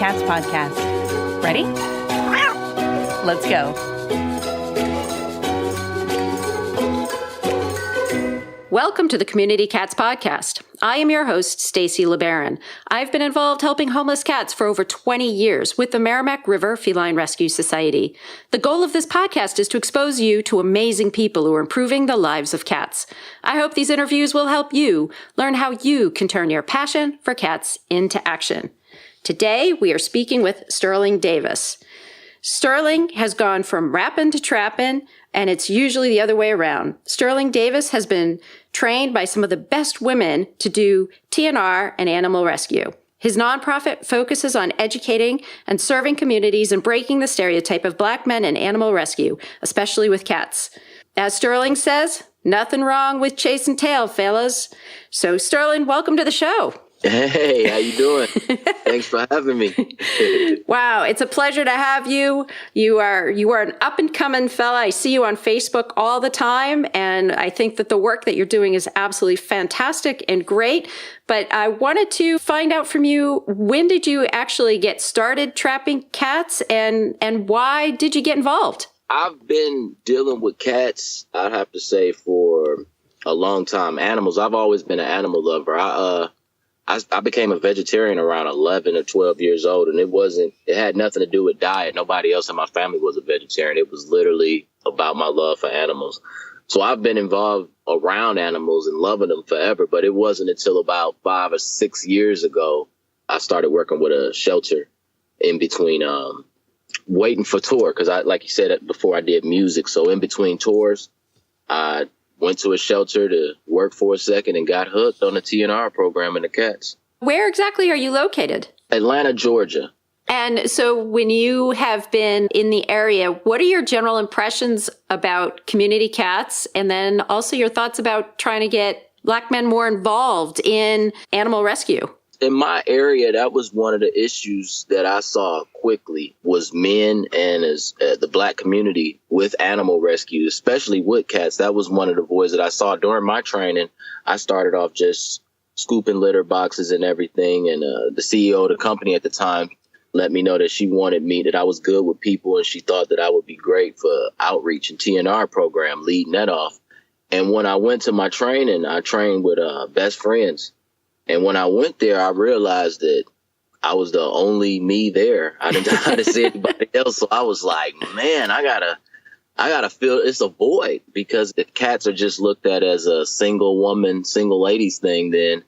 Cats podcast. Ready? Let's go. Welcome to the Community Cats podcast. I am your host, Stacy LeBaron. I've been involved helping homeless cats for over 20 years with the Merrimack River Feline Rescue Society. The goal of this podcast is to expose you to amazing people who are improving the lives of cats. I hope these interviews will help you learn how you can turn your passion for cats into action. Today, we are speaking with Sterling Davis. Sterling has gone from rapping to trapping, and it's usually the other way around. Sterling Davis has been trained by some of the best women to do TNR and animal rescue. His nonprofit focuses on educating and serving communities and breaking the stereotype of Black men in animal rescue, especially with cats. As Sterling says, nothing wrong with chasing tail, fellas. So Sterling, welcome to the show. Hey, how you doing? Thanks for having me. Wow, it's a pleasure to have you. You are an up-and-coming fella. I see you on Facebook all the time, and I think that the work that you're doing is absolutely fantastic and great. But I wanted to find out from you, when did you actually get started trapping cats, and why did you get involved? I've been dealing with cats, I'd have to say, for a long time. Animals, I've always been an animal lover. I became a vegetarian around 11 or 12 years old, and it had nothing to do with diet. Nobody else in my family was a vegetarian. It was literally about my love for animals. So I've been involved around animals and loving them forever, but it wasn't until about 5 or 6 years ago I started working with a shelter in between waiting for tour, because like you said before, I did music. So in between tours, I went to a shelter to work for a second and got hooked on the TNR program and the cats. Where exactly are you located? Atlanta, Georgia. And so when you have been in the area, what are your general impressions about community cats? And then also your thoughts about trying to get Black men more involved in animal rescue? In my area, that was one of the issues that I saw quickly, was men and the Black community with animal rescue, especially with cats. That was one of the voids that I saw during my training. I started off just scooping litter boxes and everything. And the CEO of the company at the time let me know that she wanted me, that I was good with people, and she thought that I would be great for outreach and TNR program, leading that off. And when I went to my training, I trained with best friends. And when I went there, I realized that I was the only me there. I didn't see anybody else. So I was like, man, I gotta feel it's a void, because if cats are just looked at as a single woman, single ladies thing, then,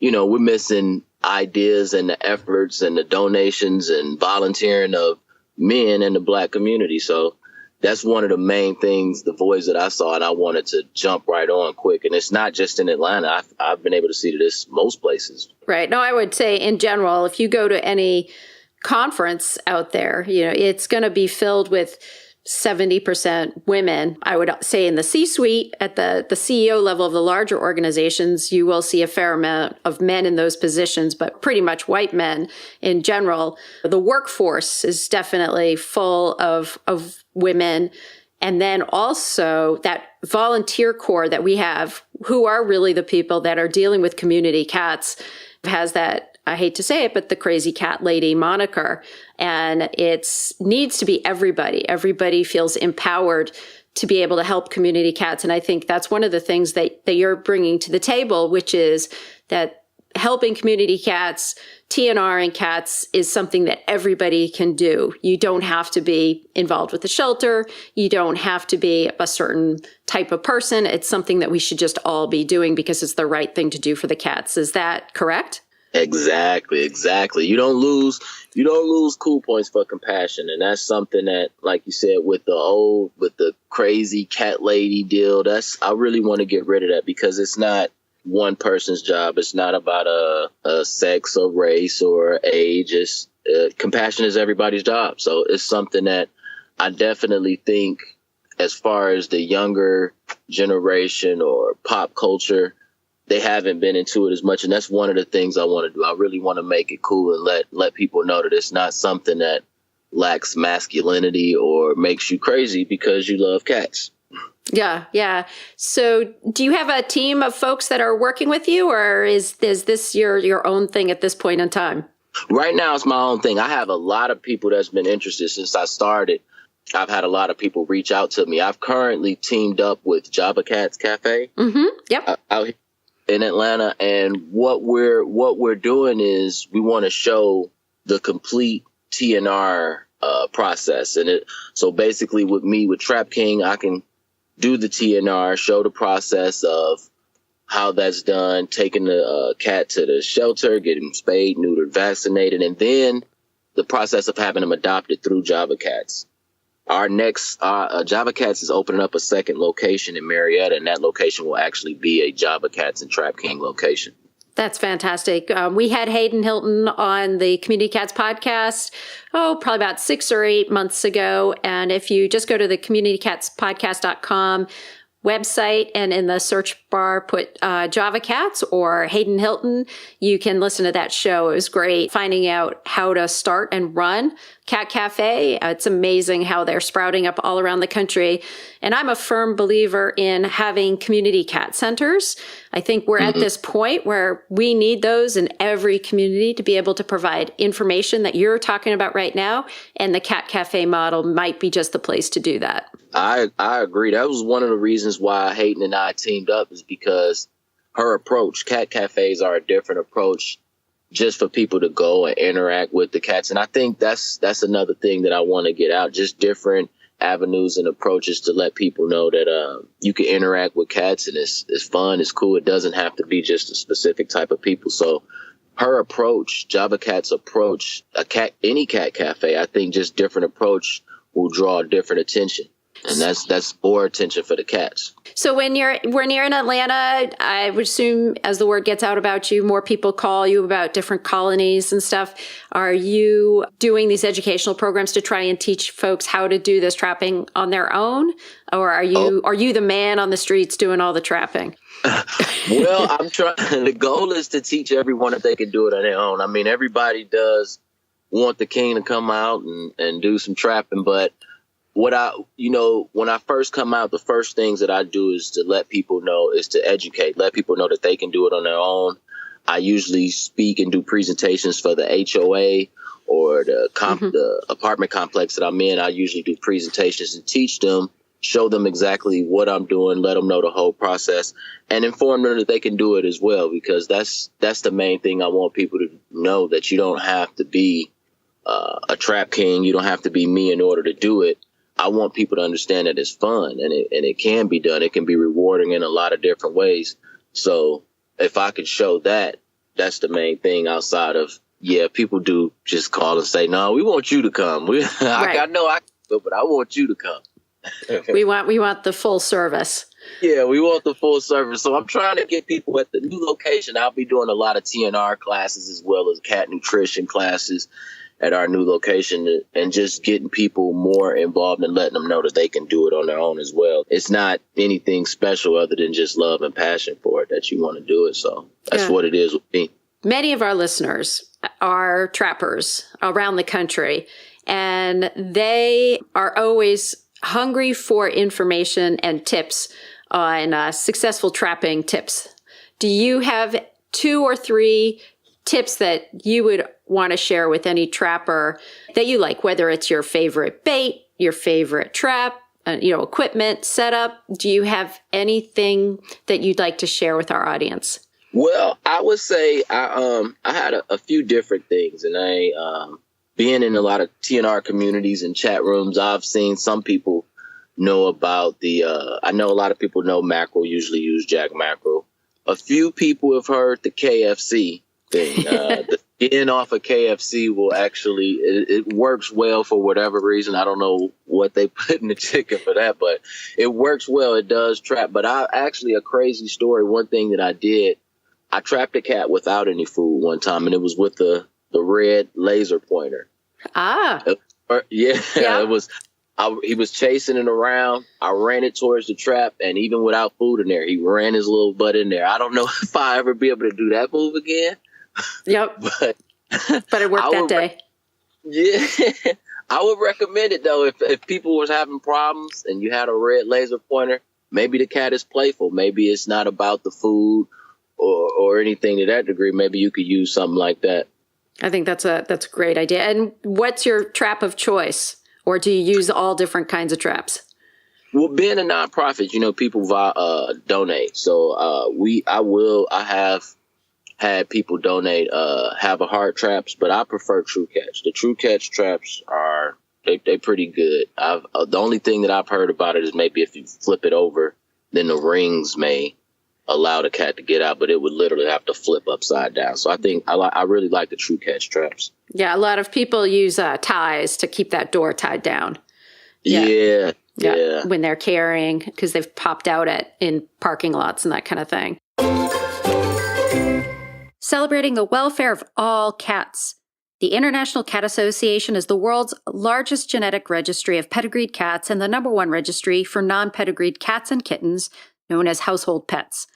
we're missing ideas and the efforts and the donations and volunteering of men in the Black community. So that's one of the main things, the voids that I saw, and I wanted to jump right on quick. And it's not just in Atlanta. I've been able to see this most places. Right. No, I would say in general, if you go to any conference out there, it's going to be filled with 70% women. I would say in the C-suite, at the CEO level of the larger organizations, you will see a fair amount of men in those positions, but pretty much white men in general. The workforce is definitely full of women. And then also that volunteer corps that we have, who are really the people that are dealing with community cats, has that, I hate to say it, but the crazy cat lady moniker. And it needs to be everybody. Everybody feels empowered to be able to help community cats. And I think that's one of the things that you're bringing to the table, which is that helping community cats, TNR-ing cats, is something that everybody can do. You don't have to be involved with the shelter. You don't have to be a certain type of person. It's something that we should just all be doing because it's the right thing to do for the cats. Is that correct? Exactly. You don't lose cool points for compassion. And that's something that, like you said, with the crazy cat lady deal, I really want to get rid of that, because it's not one person's job. It's not about a sex or race or age. Compassion is everybody's job. So it's something that I definitely think, as far as the younger generation or pop culture, they haven't been into it as much. And that's one of the things I want to do. I really want to make it cool and let people know that it's not something that lacks masculinity or makes you crazy because you love cats. Yeah. So do you have a team of folks that are working with you, or is this your own thing at this point in time? Right now, it's my own thing. I have a lot of people that's been interested since I started. I've had a lot of people reach out to me. I've currently teamed up with Java Cats Café out here in Atlanta, and what we're doing is we want to show the complete TNR process. And so basically, with Trap King, I can do the TNR, show the process of how that's done, taking the cat to the shelter, getting him spayed, neutered, vaccinated, and then the process of having them adopted through Java Cats. Our next Java Cats is opening up a second location in Marietta, and that location will actually be a Java Cats and Trap King location. That's fantastic. We had Haydn Hilton on the Community Cats podcast, probably about 6 or 8 months ago. And if you just go to the communitycatspodcast.com website and in the search bar put Java Cats or Haydn Hilton, you can listen to that show. It was great finding out how to start and run Cat Cafe. It's amazing how they're sprouting up all around the country. And I'm a firm believer in having community cat centers. I think we're at this point where we need those in every community to be able to provide information that you're talking about right now. And the Cat Cafe model might be just the place to do that. I agree. That was one of the reasons why Hayden and I teamed up, is because her approach, cat cafes are a different approach just for people to go and interact with the cats. And I think that's another thing that I want to get out, just different avenues and approaches to let people know that you can interact with cats, and it's fun, it's cool. It doesn't have to be just a specific type of people. So her approach, Java Cat's approach, any cat cafe, I think just different approach will draw different attention. And that's more attention for the cats. So when you're in Atlanta, I would assume as the word gets out about you, more people call you about different colonies and stuff. Are you doing these educational programs to try and teach folks how to do this trapping on their own? Or are you the man on the streets doing all the trapping? Well, I'm trying. The goal is to teach everyone that they can do it on their own. I mean, everybody does want the king to come out and do some trapping, but when I first come out, the first things that I do is to let people know, is to educate, let people know that they can do it on their own. I usually speak and do presentations for the HOA or the apartment complex that I'm in. I usually do presentations and teach them, show them exactly what I'm doing, let them know the whole process, and inform them that they can do it as well, because that's the main thing I want people to know, that you don't have to be a trap king. You don't have to be me in order to do it. I want people to understand that it's fun and it can be done. It can be rewarding in a lot of different ways. So if I could show that, that's the main thing, outside of, people do just call and say, no, we want you to come. I know I can do it, but I want you to come. we want the full service. Yeah, we want the full service. So I'm trying to get people at the new location. I'll be doing a lot of TNR classes as well as cat nutrition classes at our new location, and just getting people more involved and letting them know that they can do it on their own as well. It's not anything special other than just love and passion for it that you want to do it. So that's what it is with me. Many of our listeners are trappers around the country, and they are always hungry for information and tips on successful trapping tips. Do you have 2 or 3 tips that you would want to share with any trapper that you like, whether it's your favorite bait, your favorite trap, equipment, setup? Do you have anything that you'd like to share with our audience? Well, I would say I had a few different things, and being in a lot of TNR communities and chat rooms, I've seen some people know about I know a lot of people know mackerel, usually use jack mackerel. A few people have heard the KFC thing. The skin off of KFC will actually, it works well for whatever reason. I don't know what they put in the chicken for that, but it works well. It does trap. But a crazy story. One thing that I did, I trapped a cat without any food one time, and it was with the red laser pointer. It was. He was chasing it around. I ran it towards the trap, and even without food in there, he ran his little butt in there. I don't know if I ever be able to do that move again. Yep. but it worked that day. I would recommend it though. If people was having problems and you had a red laser pointer, maybe the cat is playful. Maybe it's not about the food or anything to that degree. Maybe you could use something like that. I think that's a great idea. And what's your trap of choice? Or do you use all different kinds of traps? Well, being a nonprofit, people donate. So I have had people donate have a heart traps, but I prefer True Catch. The True Catch traps are they pretty good. The only thing that I've heard about it is maybe if you flip it over, then the rings may allow the cat to get out, but it would literally have to flip upside down. So I think I really like the True Catch traps. Yeah, a lot of people use ties to keep that door tied down. Yeah. When they're carrying, because they've popped out in parking lots and that kind of thing. Celebrating the welfare of all cats. The International Cat Association is the world's largest genetic registry of pedigreed cats and the #1 registry for non-pedigreed cats and kittens, known as household pets.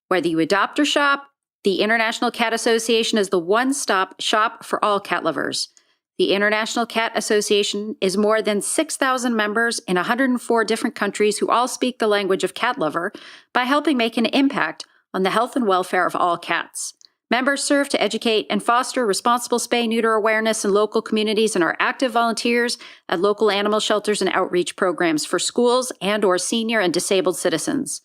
Whether you adopt or shop, the International Cat Association is the one-stop shop for all cat lovers. The International Cat Association is more than 6,000 members in 104 different countries who all speak the language of cat lover by helping make an impact on the health and welfare of all cats. Members serve to educate and foster responsible spay-neuter awareness in local communities and are active volunteers at local animal shelters and outreach programs for schools and/or senior and disabled citizens.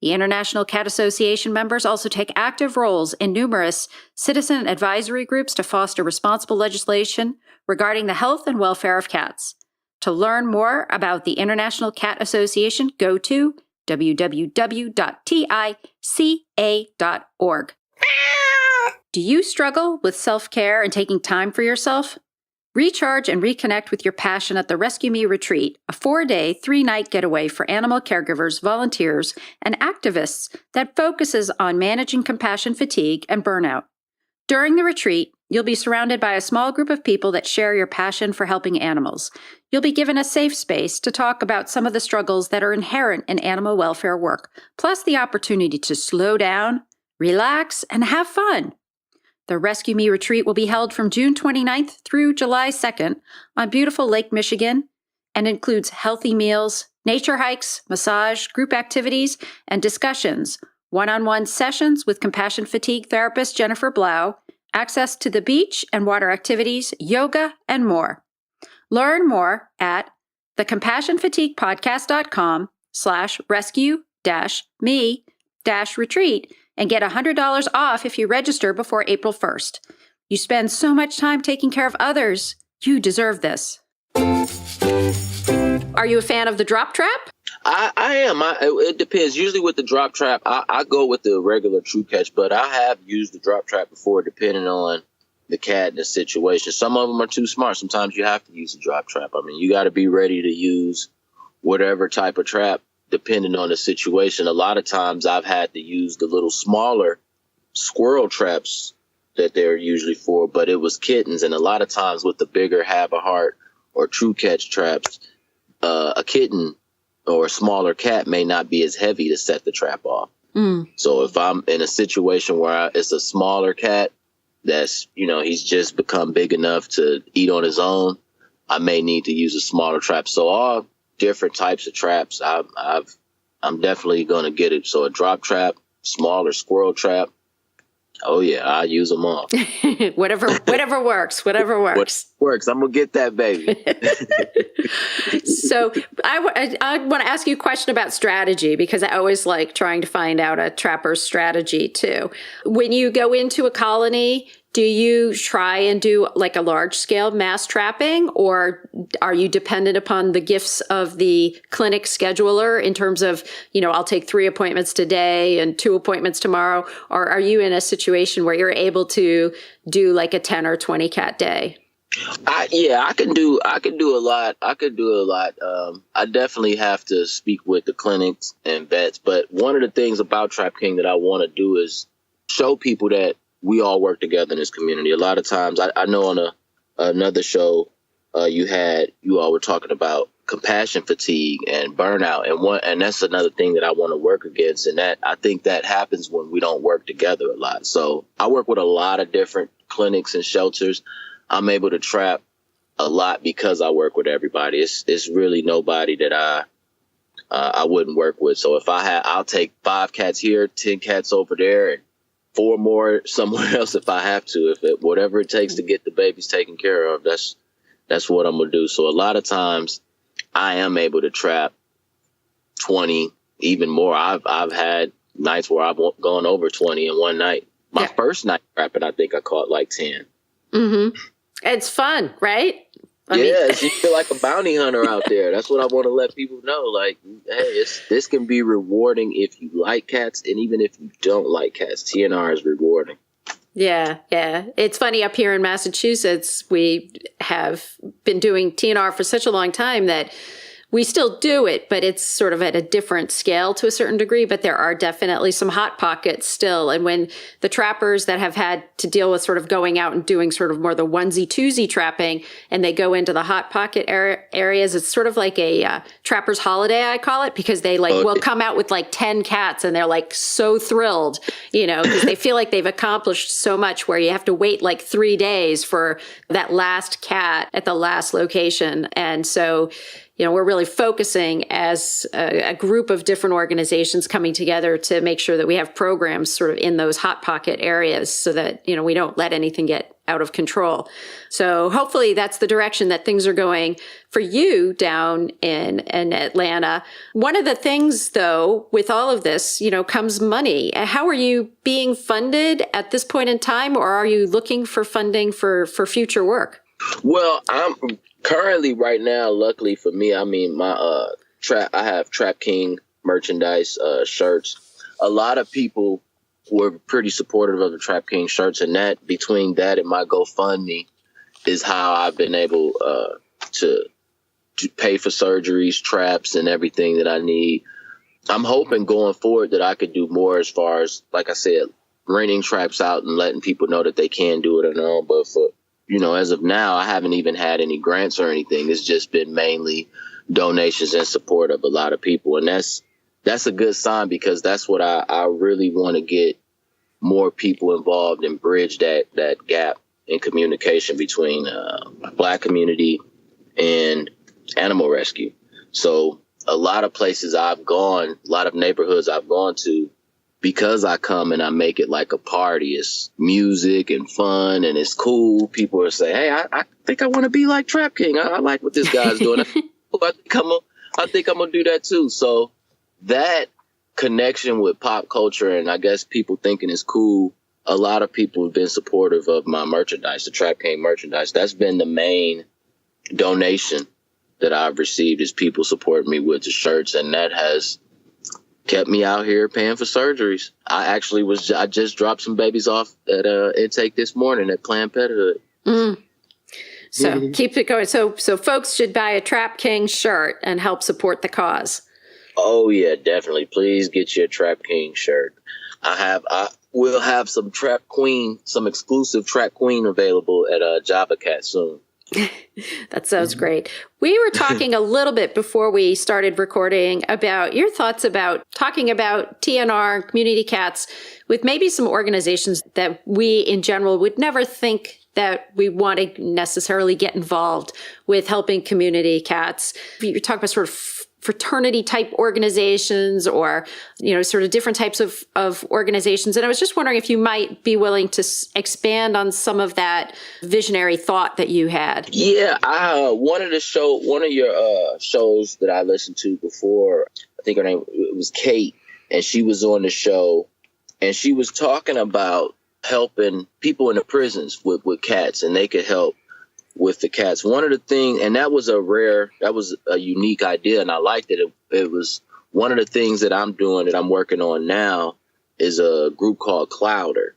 The International Cat Association members also take active roles in numerous citizen advisory groups to foster responsible legislation regarding the health and welfare of cats. To learn more about the International Cat Association, go to www.tica.org. Do you struggle with self-care and taking time for yourself? Recharge and reconnect with your passion at the Rescue Me Retreat, a 4-day, 3-night getaway for animal caregivers, volunteers, and activists that focuses on managing compassion fatigue and burnout. During the retreat, you'll be surrounded by a small group of people that share your passion for helping animals. You'll be given a safe space to talk about some of the struggles that are inherent in animal welfare work, plus the opportunity to slow down, relax, and have fun. The Rescue Me Retreat will be held from June 29th through July 2nd on beautiful Lake Michigan and includes healthy meals, nature hikes, massage, group activities, and discussions, one-on-one sessions with compassion fatigue therapist Jennifer Blau, access to the beach and water activities, yoga, and more. Learn more at thecompassionfatiguepodcast.com/rescue-me-retreat and get $100 off if you register before April 1st. You spend so much time taking care of others. You deserve this. Are you a fan of the drop trap? I am. It depends. Usually with the drop trap, I go with the regular True Catch, but I have used the drop trap before depending on the cat and the situation. Some of them are too smart. Sometimes you have to use the drop trap. I mean, you got to be ready to use whatever type of trap depending on the situation. A lot of times I've had to use the little smaller squirrel traps that they're usually for, but it was kittens. And a lot of times with the bigger Have a Heart or True Catch traps, a kitten or a smaller cat may not be as heavy to set the trap off. So if I'm in a situation where it's a smaller cat that's, he's just become big enough to eat on his own, I may need to use a smaller trap. So all different types of traps, I'm definitely going to get it. So a drop trap, smaller squirrel trap. Oh yeah, I use them all. whatever works. Whatever works. I'm gonna get that baby. So I want to ask you a question about strategy, because I always like trying to find out a trapper's strategy too. When you go into a colony, do you try and do like a large scale mass trapping, or are you dependent upon the gifts of the clinic scheduler in terms of, I'll take 3 appointments today and 2 appointments tomorrow? Or are you in a situation where you're able to do like a 10 or 20 cat day? I can do a lot. I definitely have to speak with the clinics and vets. But one of the things about Trap King that I want to do is show people that we all work together in this community. A lot of times, I know on another show you all were talking about compassion fatigue and burnout, and that's another thing that I want to work against. And that I think that happens when we don't work together a lot. So I work with a lot of different clinics and shelters. I'm able to trap a lot because I work with everybody. It's really nobody that I wouldn't work with. So if I'll take 5 cats here, 10 cats over there, and 4 more somewhere else if I have to. Whatever it takes to get the babies taken care of, that's what I'm gonna do. So a lot of times I am able to trap 20, even more. I've had nights where I've gone over 20 in one night. My first night trapping, I think I caught like 10. Mm-hmm. It's fun, right? Yes, you feel like a bounty hunter out there. That's what I want to let people know. Like, hey, this can be rewarding if you like cats, and even if you don't like cats, TNR is rewarding. Yeah. It's funny, up here in Massachusetts, we have been doing TNR for such a long time that we still do it, but it's sort of at a different scale to a certain degree. But there are definitely some hot pockets still. And when the trappers that have had to deal with sort of going out and doing sort of more the onesie twosie trapping, and they go into the hot pocket areas, it's sort of like a trapper's holiday, I call it, because they will come out with like 10 cats and they're like so thrilled, because they feel like they've accomplished so much, where you have to wait like 3 days for that last cat at the last location. And so, we're really focusing as a group of different organizations coming together to make sure that we have programs sort of in those hot pocket areas so that, we don't let anything get out of control. So hopefully that's the direction that things are going for you down in Atlanta. One of the things, though, with all of this, comes money. How are you being funded at this point in time, or are you looking for funding for future work? Well, I'm currently right now, luckily for me, I mean, my I have Trap King merchandise, shirts. A lot of people were pretty supportive of the Trap King shirts, and that between that and my GoFundMe is how I've been able to pay for surgeries, traps, and everything that I need. I'm hoping going forward that I could do more as far as, like I said, renting traps out and letting people know that they can do it on their own. But for as of now, I haven't even had any grants or anything. It's just been mainly donations and support of a lot of people. And that's a good sign, because that's what I really want to get more people involved and bridge that gap in communication between Black community and animal rescue. So a lot of places I've gone, a lot of neighborhoods I've gone to, because I come and I make it like a party, it's music and fun and it's cool. People are saying, hey, I think I want to be like Trap King. I like what this guy's doing. I think I'm going to do that too. So that connection with pop culture, and I guess people thinking it's cool, a lot of people have been supportive of my merchandise, the Trap King merchandise. That's been the main donation that I've received, is people supporting me with the shirts, and that has kept me out here paying for surgeries. I just dropped some babies off at intake this morning at Planned Parenthood. So keep it going. So folks should buy a Trap King shirt and help support the cause. Oh yeah, definitely. Please get you a Trap King shirt. I will have some exclusive Trap Queen available at Java Cats soon. That sounds great. We were talking a little bit before we started recording about your thoughts about talking about TNR, community cats, with maybe some organizations that we in general would never think that we want to necessarily get involved with helping community cats. You're talking about sort of fraternity type organizations, or, sort of different types of organizations. And I was just wondering if you might be willing to expand on some of that visionary thought that you had. Yeah, one of your shows that I listened to before, I think her name was Kate, and she was on the show, and she was talking about helping people in the prisons with cats, and they could help with the cats. One of the things, and that was a unique idea, and I liked it. It was one of the things that I'm doing, that I'm working on now, is a group called Clowder,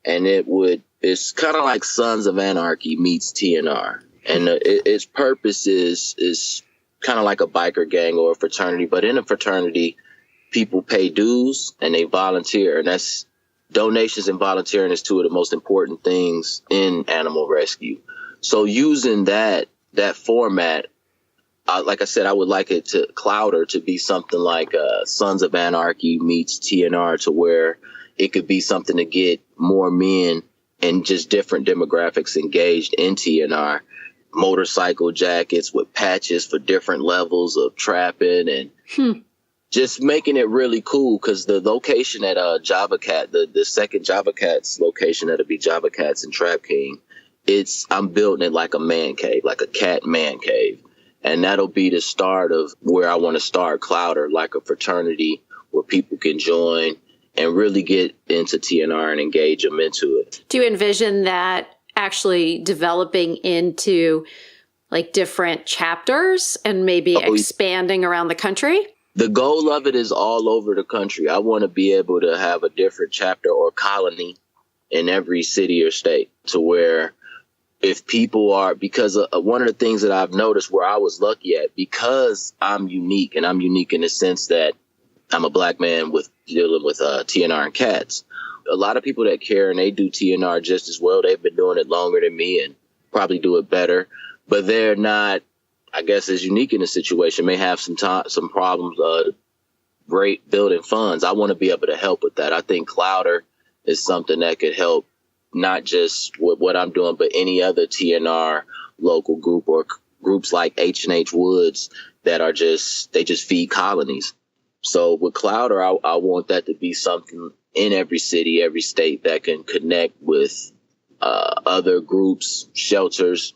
and it's kind of like Sons of Anarchy meets TNR, and its purpose is kind of like a biker gang or a fraternity, but in a fraternity, people pay dues and they volunteer, and that's donations and volunteering is two of the most important things in animal rescue. So using that format, like I said, I would like it to Clowder to be something like Sons of Anarchy meets TNR, to where it could be something to get more men and just different demographics engaged in TNR. Motorcycle jackets with patches for different levels of trapping, and just making it really cool, because the location at Java Cat, the second Java Cats location, that'll be Java Cats and Trap King, I'm building it like a man cave, like a cat man cave. And that'll be the start of where I want to start Clowder, like a fraternity where people can join and really get into TNR and engage them into it. Do you envision that actually developing into like different chapters and maybe expanding around the country? The goal of it is all over the country. I want to be able to have a different chapter or colony in every city or state, to where if people are, because one of the things that I've noticed where I was lucky at, because I'm unique, and I'm unique in the sense that I'm a black man with dealing with TNR and cats. A lot of people that care and they do TNR just as well. They've been doing it longer than me and probably do it better, but they're not, I guess, as unique in the situation. May have some problems great building funds. I want to be able to help with that. I think Clowder is something that could help, not just with what I'm doing, but any other TNR local group or groups like H&H Woods that are they just feed colonies. So with Clowder, I want that to be something in every city, every state that can connect with other groups, shelters,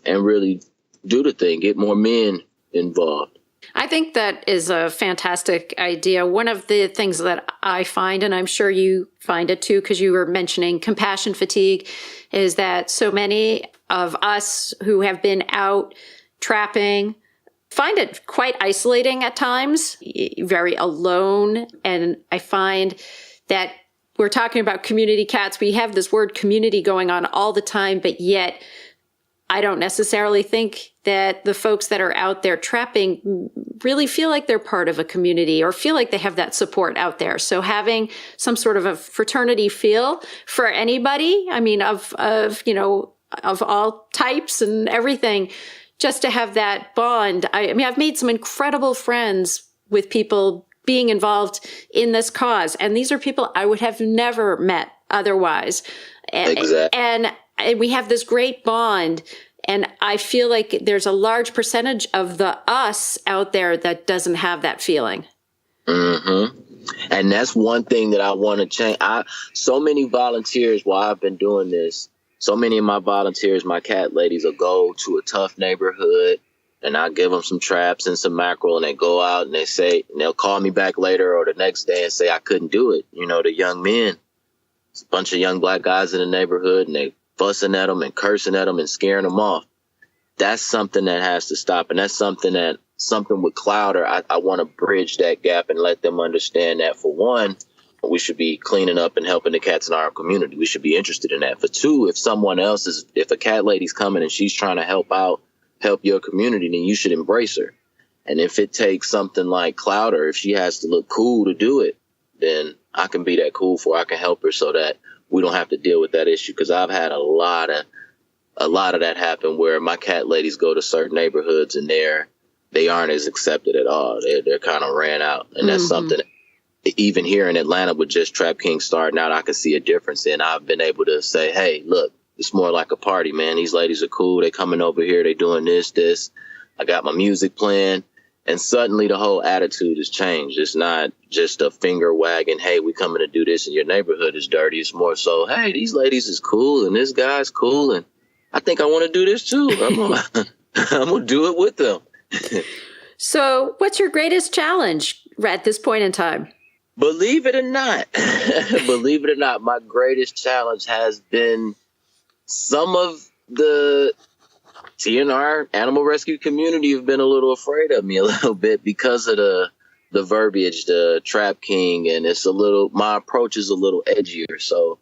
and really do the thing, get more men involved. I think that is a fantastic idea. One of the things that I find, and I'm sure you find it too, because you were mentioning compassion fatigue, is that so many of us who have been out trapping find it quite isolating at times, very alone. And I find that we're talking about community cats. We have this word community going on all the time, but yet I don't necessarily think that the folks that are out there trapping really feel like they're part of a community or feel like they have that support out there. So having some sort of a fraternity feel for anybody, I mean, of all types and everything, just to have that bond. I mean, I've made some incredible friends with people being involved in this cause. And these are people I would have never met otherwise. Exactly. And we have this great bond. And I feel like there's a large percentage of the us out there that doesn't have that feeling. Mm-hmm. And that's one thing that I want to change. So many volunteers, while I've been doing this, so many of my volunteers, my cat ladies, will go to a tough neighborhood and I give them some traps and some mackerel, and they go out and they'll call me back later or the next day and say, I couldn't do it. You know, the young men, it's a bunch of young black guys in the neighborhood, and they fussing at them and cursing at them and scaring them off. That's something that has to stop. And that's something with Clowder, I want to bridge that gap and let them understand that, for one, we should be cleaning up and helping the cats in our community. We should be interested in that. For two, if a cat lady's coming and she's trying to help your community, then you should embrace her. And if it takes something like Clowder, if she has to look cool to do it, then I can be that cool for her. I can help her so that we don't have to deal with that issue. Because I've had a lot of that happen where my cat ladies go to certain neighborhoods and they aren't as accepted at all. They're kind of ran out. And that's something, even here in Atlanta with just Trap King starting out, I can see a difference in. I've been able to say, hey, look, it's more like a party, man. These ladies are cool. They coming over here. They doing this. I got my music playing. And suddenly the whole attitude has changed. It's not just a finger wagging, hey, we coming to do this and your neighborhood is dirty. It's more so, hey, these ladies is cool and this guy's cool. And I think I want to do this too. I'm going to do it with them. So what's your greatest challenge at this point in time? Believe it or not, my greatest challenge has been some of the TNR animal rescue community have been a little afraid of me a little bit because of the verbiage, the Trap King, and my approach is a little edgier. So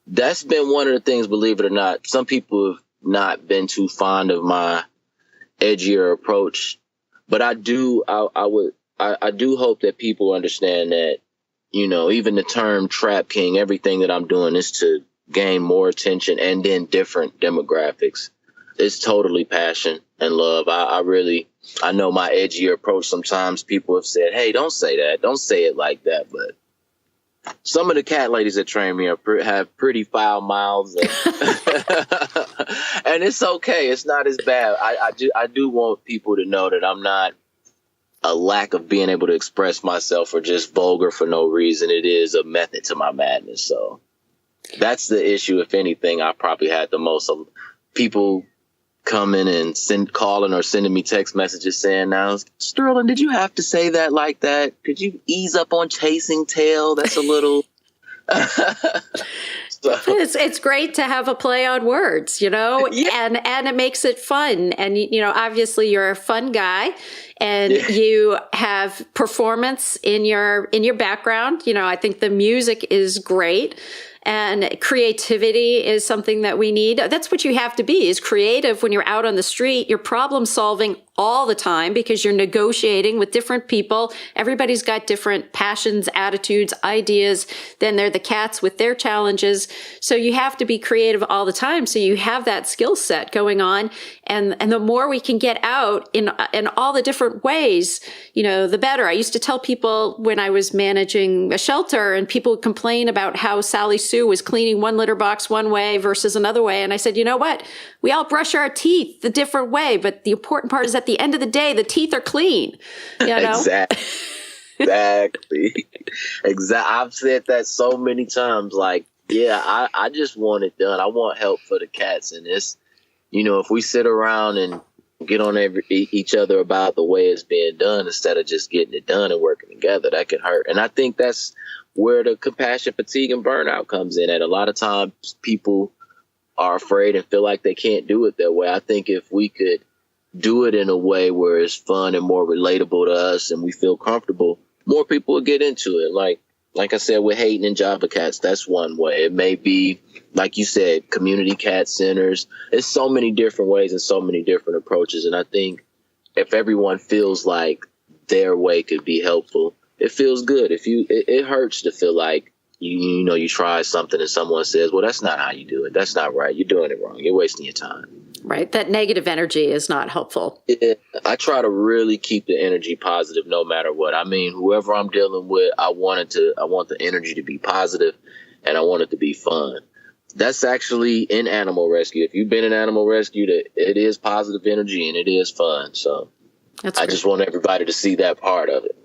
that's been one of the things, believe it or not. Some people have not been too fond of my edgier approach, but I do hope that people understand that, you know, even the term Trap King, everything that I'm doing is to gain more attention and then different demographics. It's totally passion and love. I know my edgier approach. Sometimes people have said, hey, don't say that. Don't say it like that. But some of the cat ladies that train me have pretty foul mouths. And, and it's okay. It's not as bad. I do want people to know that I'm not a lack of being able to express myself or just vulgar for no reason. It is a method to my madness. So that's the issue. If anything, I probably had the most people coming and calling or sending me text messages saying, now, Sterling, did you have to say that like that? Could you ease up on chasing tail? That's a little... So. It's great to have a play on words, yeah. and it makes it fun. And, obviously you're a fun guy and you have performance in your background. I think the music is great. And creativity is something that we need. That's what you have to be, is creative when you're out on the street. You're problem solving all the time because you're negotiating with different people. Everybody's got different passions, attitudes, ideas. Then they're the cats with their challenges. So you have to be creative all the time. So you have that skill set going on. And the more we can get out in all the different ways, the better. I used to tell people when I was managing a shelter and people would complain about how Sally Sue was cleaning one litter box one way versus another way. And I said, you know what? We all brush our teeth the different way, but the important part is at the end of the day, the teeth are clean. Exactly. I've said that so many times. Like, I just want it done. I want help for the cats. And it's, if we sit around and get on each other about the way it's being done instead of just getting it done and working together, that can hurt. And I think that's where the compassion fatigue and burnout comes in. And a lot of times people are afraid and feel like they can't do it their way. I think if we could do it in a way where it's fun and more relatable to us and we feel comfortable, more people will get into it. Like I said, with Haydn and Java Cats, that's one way. It may be, like you said, community cat centers. It's so many different ways and so many different approaches. And I think if everyone feels like their way could be helpful, it feels good. It hurts to feel like you try something and someone says, well, that's not how you do it. That's not right. You're doing it wrong. You're wasting your time. Right. That negative energy is not helpful. I try to really keep the energy positive no matter what. I mean, whoever I'm dealing with, I want the energy to be positive and I want it to be fun. That's actually in animal rescue. If you've been in animal rescue, it is positive energy and it is fun. So I just want everybody to see that part of it.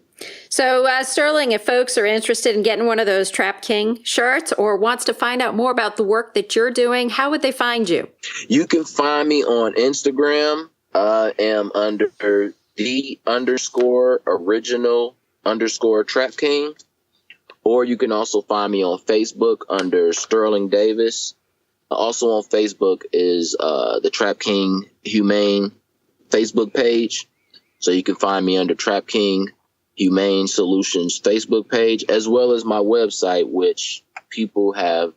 So, Sterling, if folks are interested in getting one of those Trap King shirts or wants to find out more about the work that you're doing, how would they find you? You can find me on Instagram. I am under _original_Trap King. Or you can also find me on Facebook under Sterling Davis. Also on Facebook is the Trap King Humane Facebook page. So you can find me under Trap King Humane Solutions Facebook page, as well as my website, which people have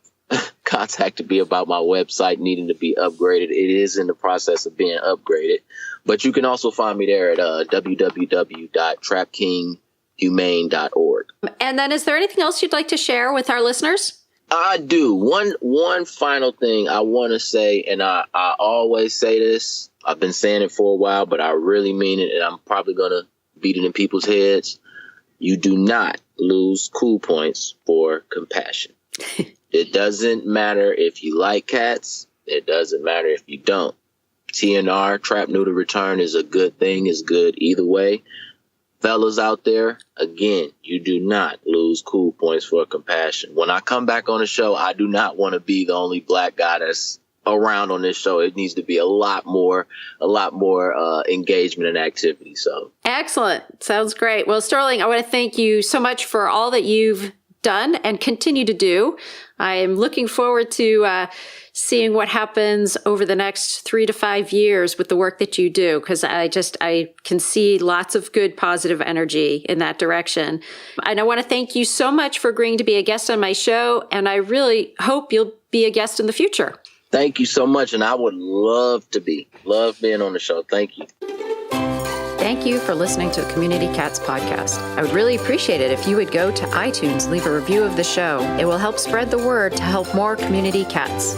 contacted me about my website needing to be upgraded. It is in the process of being upgraded, but you can also find me there at www.trapkinghumane.org. And then is there anything else you'd like to share with our listeners? I do. One final thing I want to say, and I always say this. I've been saying it for a while, but I really mean it, and I'm probably going to beat it in people's heads. You do not lose cool points for compassion. It doesn't matter if you like cats. It doesn't matter if you don't. TNR, trap, neuter, return, is a good thing, is good either way. Fellas out there, again, you do not lose cool points for compassion. When I come back on the show, I do not want to be the only black guy that's around on this show. It needs to be a lot more engagement and activity. So excellent. Sounds great. Well, Sterling, I want to thank you so much for all that you've done and continue to do. I am looking forward to seeing what happens over the next 3 to 5 years with the work that you do, because I can see lots of good positive energy in that direction. And I want to thank you so much for agreeing to be a guest on my show, and I really hope you'll be a guest in the future. Thank you so much, and I would love being on the show. Thank you. Thank you for listening to the Community Cats podcast. I would really appreciate it if you would go to iTunes and leave a review of the show. It will help spread the word to help more community cats.